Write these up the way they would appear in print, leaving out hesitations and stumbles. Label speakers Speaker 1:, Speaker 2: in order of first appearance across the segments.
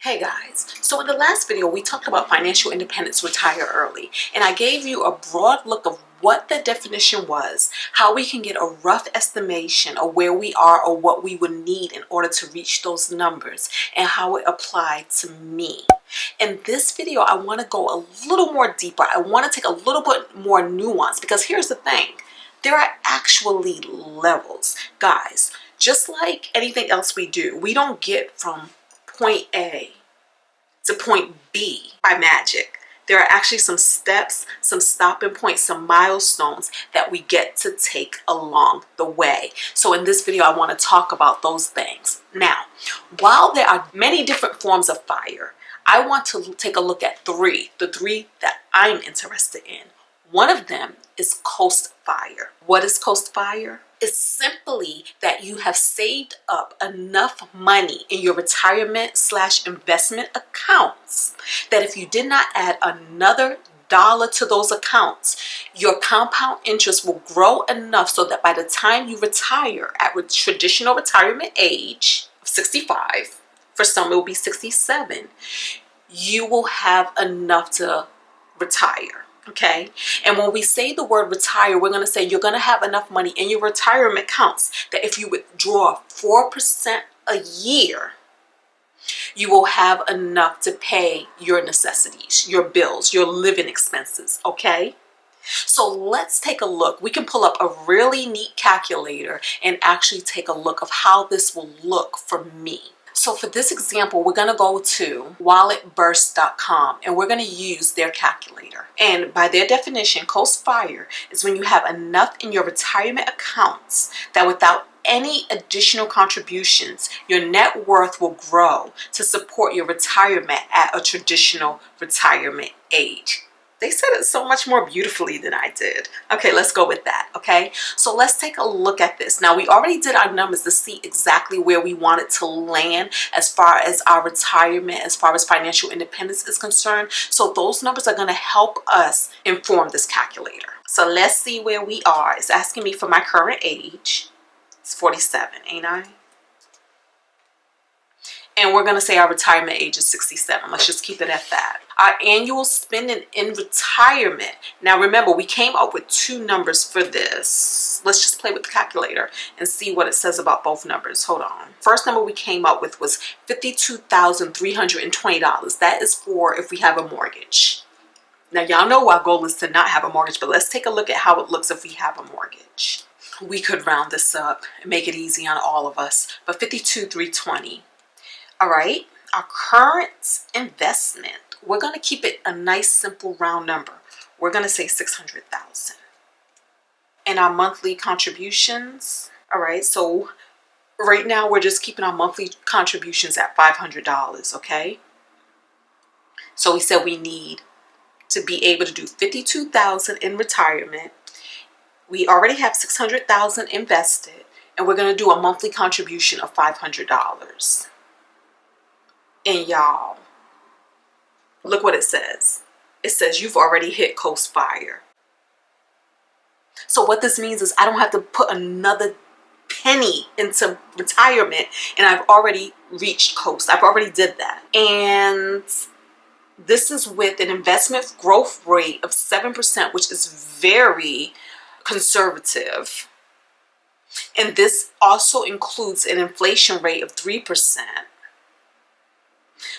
Speaker 1: Hey guys, so in the last video we talked about financial independence, retire early, and I gave you a broad look of what the definition was, how we can get a rough estimation of where we are or what we would need in order to reach those numbers, and how it applied to me. In this video I want to go a little more deeper. I want to take a little bit more nuance, because here's the thing, there are actually levels, guys. Just like anything else we do, we don't get from point A to point B by magic. There are actually some steps, some stopping points, some milestones that we get to take along the way. So in this video, I want to talk about those things. Now, while there are many different forms of fire, I want to take a look at the three that I'm interested in. One of them is coast fire. What is coast fire? It's simply that you have saved up enough money in your retirement/investment accounts that if you did not add another dollar to those accounts, your compound interest will grow enough so that by the time you retire at traditional retirement age of 65, for some it will be 67, you will have enough to retire. Okay, and when we say the word retire, we're going to say you're going to have enough money in your retirement accounts that if you withdraw 4% a year, you will have enough to pay your necessities, your bills, your living expenses. Okay, so let's take a look. We can pull up a really neat calculator and actually take a look of how this will look for me. So for this example, we're going to go to walletburst.com and we're going to use their calculator. And by their definition, coast fire is when you have enough in your retirement accounts that without any additional contributions, your net worth will grow to support your retirement at a traditional retirement age. They said it so much more beautifully than I did. Okay, let's go with that, okay? So let's take a look at this. Now, we already did our numbers to see exactly where we wanted to land as far as our retirement, as far as financial independence is concerned. So those numbers are going to help us inform this calculator. So let's see where we are. It's asking me for my current age. It's 47, ain't I? And we're going to say our retirement age is 67. Let's just keep it at that. Our annual spending in retirement. Now remember, we came up with two numbers for this. Let's just play with the calculator and see what it says about both numbers. Hold on. First number we came up with was $52,320. That is for if we have a mortgage. Now y'all know our goal is to not have a mortgage, but let's take a look at how it looks if we have a mortgage. We could round this up and make it easy on all of us, but $52,320. All right, our current investment, we're going to keep it a nice simple round number. We're going to say 600,000. And our monthly contributions, all right, so right now we're just keeping our monthly contributions at $500, okay? So we said we need to be able to do 52,000 in retirement. We already have 600,000 invested, and we're going to do a monthly contribution of $500. And y'all, look what it says. It says you've already hit coast fire. So what this means is I don't have to put another penny into retirement, and I've already reached coast. I've already did that. And this is with an investment growth rate of 7%, which is very conservative. And this also includes an inflation rate of 3%.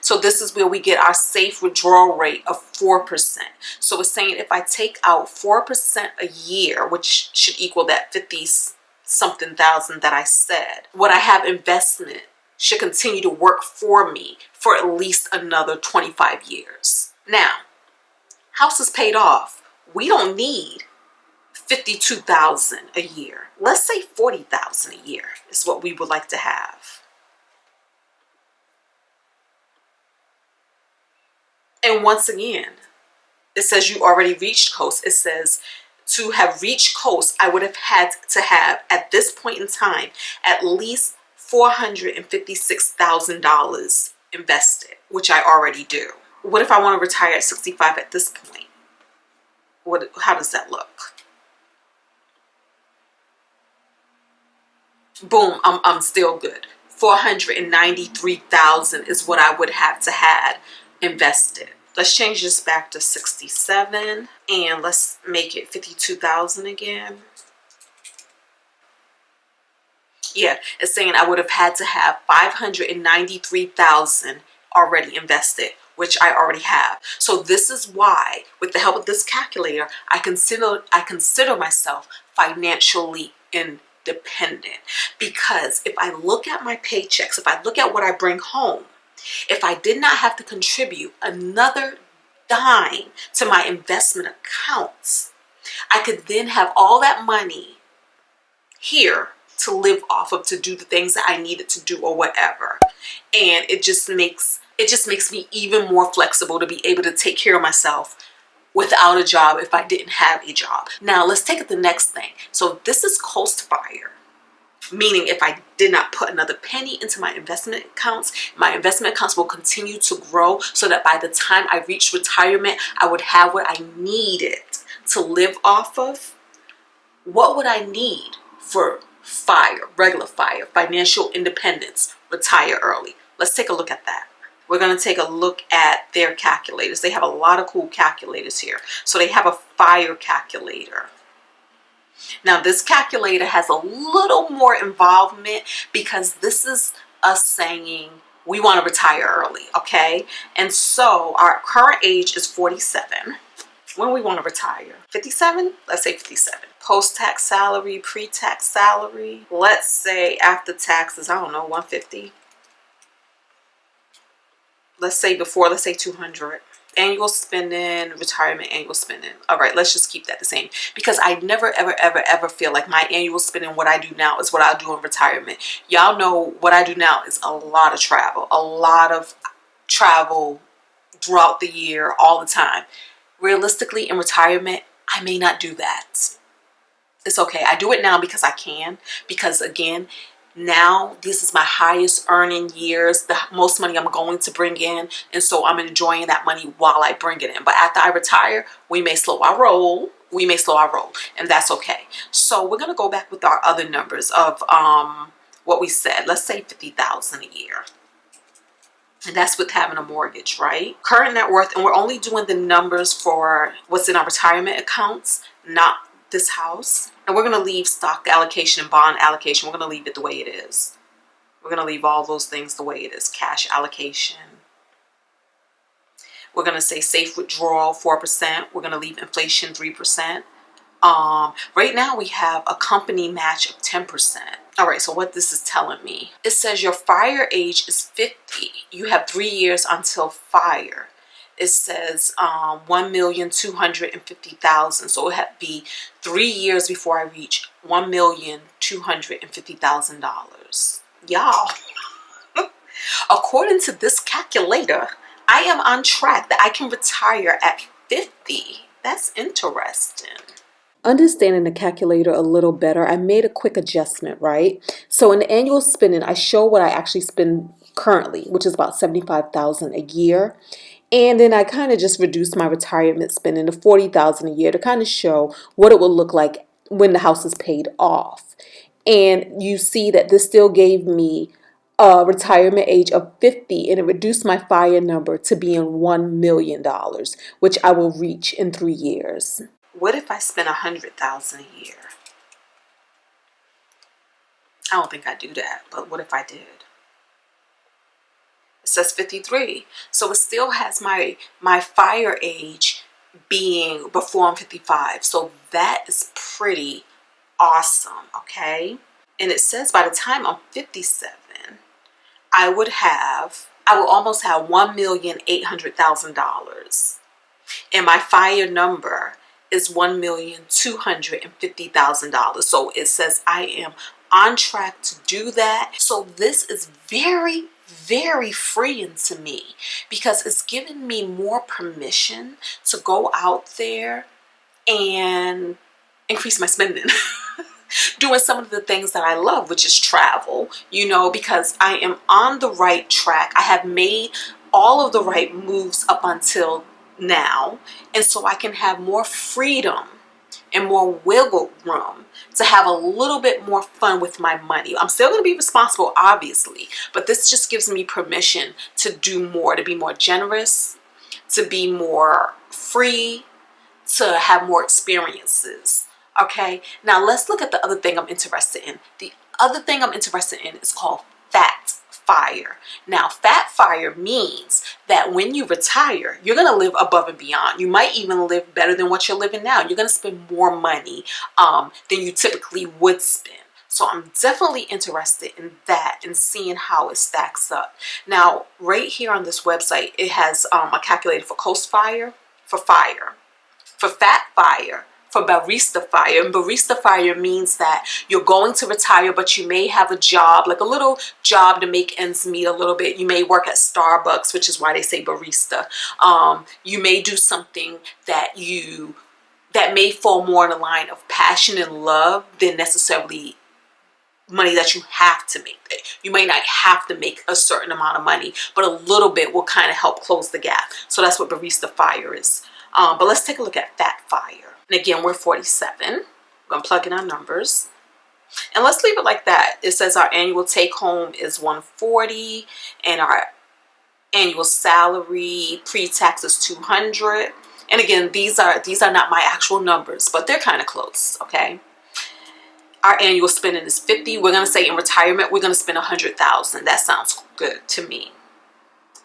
Speaker 1: So this is where we get our safe withdrawal rate of 4%. So it's saying if I take out 4% a year, which should equal that 50-something thousand that I said, what I have investment should continue to work for me for at least another 25 years. Now, house is paid off. We don't need 52,000 a year. Let's say 40,000 a year is what we would like to have. And once again, it says you already reached coast. It says to have reached coast, I would have had to have, at this point in time, at least $456,000 invested, which I already do. What if I want to retire at 65 at this point? How does that look? Boom, I'm still good. 493,000 is what I would have to had invested. Let's change this back to 67 and let's make it 52,000 again. Yeah, it's saying I would have had to have 593,000 already invested, which I already have. So this is why, with the help of this calculator, I consider myself financially independent. Because if I look at my paychecks, if I look at what I bring home, if I did not have to contribute another dime to my investment accounts, I could then have all that money here to live off of, to do the things that I needed to do or whatever. And it just makes me even more flexible to be able to take care of myself without a job if I didn't have a job. Now let's take it the next thing. So this is coast fire, meaning if I did not put another penny into my investment accounts will continue to grow so that by the time I reach retirement, I would have what I needed to live off of. What would I need for fire, regular fire, financial independence, retire early? Let's take a look at that. We're going to take a look at their calculators. They have a lot of cool calculators here. So they have a fire calculator. Now this calculator has a little more involvement because this is us saying we want to retire early, okay? And so our current age is 47. When we want to retire, 57? Let's say 57. Post-tax salary, pre-tax salary, let's say after taxes, I don't know, 150. Let's say before, let's say 200. Annual spending, retirement annual spending. All right, let's just keep that the same because I never, ever, ever, ever feel like my annual spending, what I do now is what I'll do in retirement. Y'all know what I do now is a lot of travel throughout the year, all the time. Realistically, in retirement, I may not do that. It's okay. I do it now because I can. Because again, now this is my highest earning years, the most money I'm going to bring in. And so I'm enjoying that money while I bring it in. But after I retire, we may slow our roll. And that's okay. So we're going to go back with our other numbers of what we said. Let's say 50,000 a year. And that's with having a mortgage, right? Current net worth, and we're only doing the numbers for what's in our retirement accounts, not this house. And we're going to leave stock allocation and bond allocation. We're going to leave it the way it is. We're going to leave all those things the way it is. Cash allocation. We're going to say safe withdrawal, 4%. We're going to leave inflation, 3%. Right now we have a company match of 10%. All right, so what this is telling me, it says your fire age is 50. You have 3 years until fire. It says 1,250,000. So it had to be 3 years before I reach $1,250,000. Y'all, according to this calculator, I am on track that I can retire at 50. That's interesting. Understanding the calculator a little better, I made a quick adjustment, right? So in the annual spending, I show what I actually spend currently, which is about $75,000 a year. And then I kind of just reduced my retirement spending to $40,000 a year to kind of show what it will look like when the house is paid off. And you see that this still gave me a retirement age of 50, and it reduced my fire number to being $1 million, which I will reach in 3 years. What if I spent $100,000 a year? I don't think I'd do that, but what if I did? It says 53, so it still has my fire age being before I'm 55. So that is pretty awesome, okay? And it says by the time I'm 57, I will almost have $1,800,000, and my fire number is $1,250,000. So it says I am on track to do that. So this is very, very freeing to me because it's giving me more permission to go out there and increase my spending. Doing some of the things that I love, which is travel, because I am on the right track. I have made all of the right moves up until now, and so I can have more freedom and more wiggle room to have a little bit more fun with my money. I'm still going to be responsible, obviously, but this just gives me permission to do more, to be more generous, to be more free, to have more experiences. Okay, now let's look at the other thing I'm interested in. The other thing I'm interested in is called fat fire. Now, fat fire means that when you retire, you're going to live above and beyond. You might even live better than what you're living now. You're going to spend more money than you typically would spend. So I'm definitely interested in that and seeing how it stacks up. Now, right here on this website, it has a calculator for coast fire, for fire, for fat fire, for barista fire. And barista fire means that you're going to retire, but you may have a job, like a little job to make ends meet a little bit. You may work at Starbucks, which is why they say barista. You may do something that may fall more in the line of passion and love than necessarily money that you have to make. You may not have to make a certain amount of money, but a little bit will kind of help close the gap. So that's what barista fire is. But let's take a look at fat fire. And again, we're 47. We're going to plug in our numbers. And let's leave it like that. It says our annual take home is 140 and our annual salary pre-tax is 200. And again, these are not my actual numbers, but they're kind of close, okay? Our annual spending is 50. We're going to say in retirement, we're going to spend 100,000. That sounds good to me.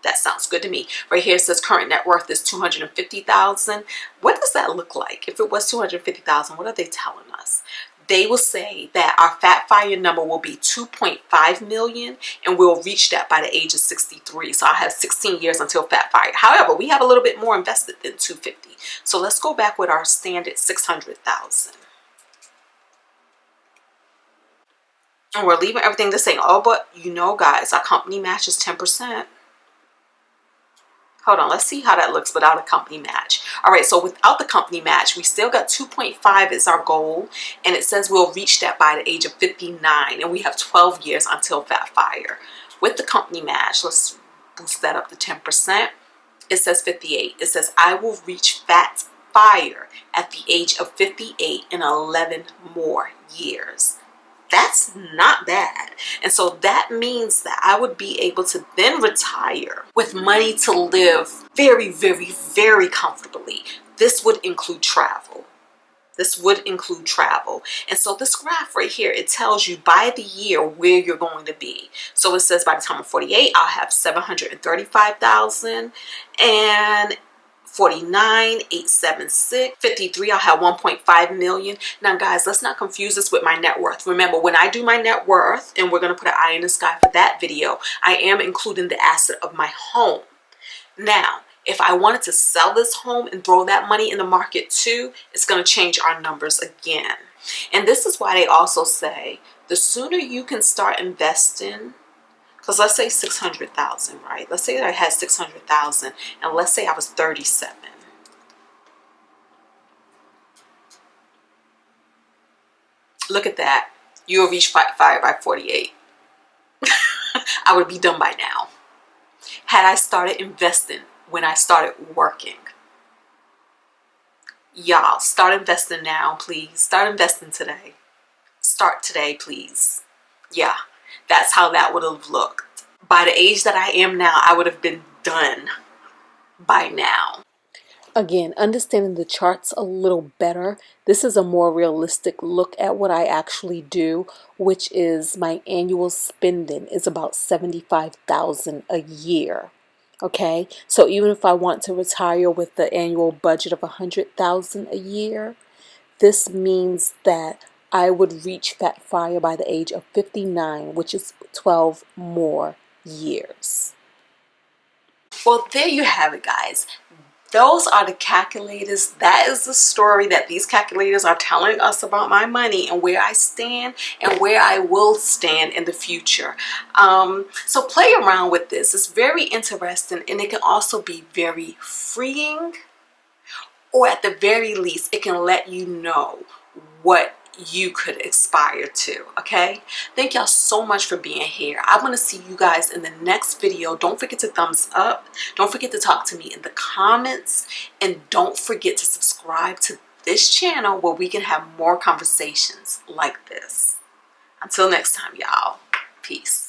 Speaker 1: That sounds good to me. Right here it says current net worth is 250,000. What does that look like? If it was 250,000, what are they telling us? They will say that our fat fire number will be 2.5 million and we'll reach that by the age of 63. So I'll have 16 years until fat fire. However, we have a little bit more invested than 250. So let's go back with our standard 600,000. And we're leaving everything the same. Oh, but you know, guys, our company match is 10%. Hold on, let's see how that looks without a company match. All right, so without the company match, we still got 2.5 is our goal, and it says we'll reach that by the age of 59, and we have 12 years until fat fire. With the company match, let's boost that up to 10%. It says 58. It says I will reach fat fire at the age of 58 in 11 more years. That's not bad. And so that means that I would be able to then retire with money to live very, very, very comfortably. This would include travel. This would include travel. And so this graph right here, it tells you by the year where you're going to be. So it says by the time I'm 48, I'll have 735,000 and 49, 876, 53, I'll have 1.5 million. Now guys, let's not confuse this with my net worth. Remember, when I do my net worth, and we're going to put an eye in the sky for that video, I am including the asset of my home. Now, if I wanted to sell this home and throw that money in the market too, it's going to change our numbers again. And this is why they also say the sooner you can start investing, because let's say 600,000, right? Let's say that I had 600,000 and let's say I was 37. Look at that. You will reach fire by 48. I would be done by now. Had I started investing when I started working. Y'all, start investing now, please. Start investing today. Start today, please. Yeah. That's how that would have looked. By the age that I am now, I would have been done by now. Again, understanding the charts a little better, this is a more realistic look at what I actually do, which is my annual spending is about $75,000 a year. Okay, so even if I want to retire with the annual budget of $100,000 a year, this means that I would reach fat fire by the age of 59, which is 12 more years. Well, there you have it, guys. Those are the calculators. That is the story that these calculators are telling us about my money and where I stand and where I will stand in the future. So play around with this. It's very interesting, and it can also be very freeing, or at the very least, it can let you know what you could aspire to. Okay, thank y'all so much for being here. I want to see you guys in the next video. Don't forget to thumbs up, don't forget to talk to me in the comments, and don't forget to subscribe to this channel where we can have more conversations like this. Until next time, y'all. Peace.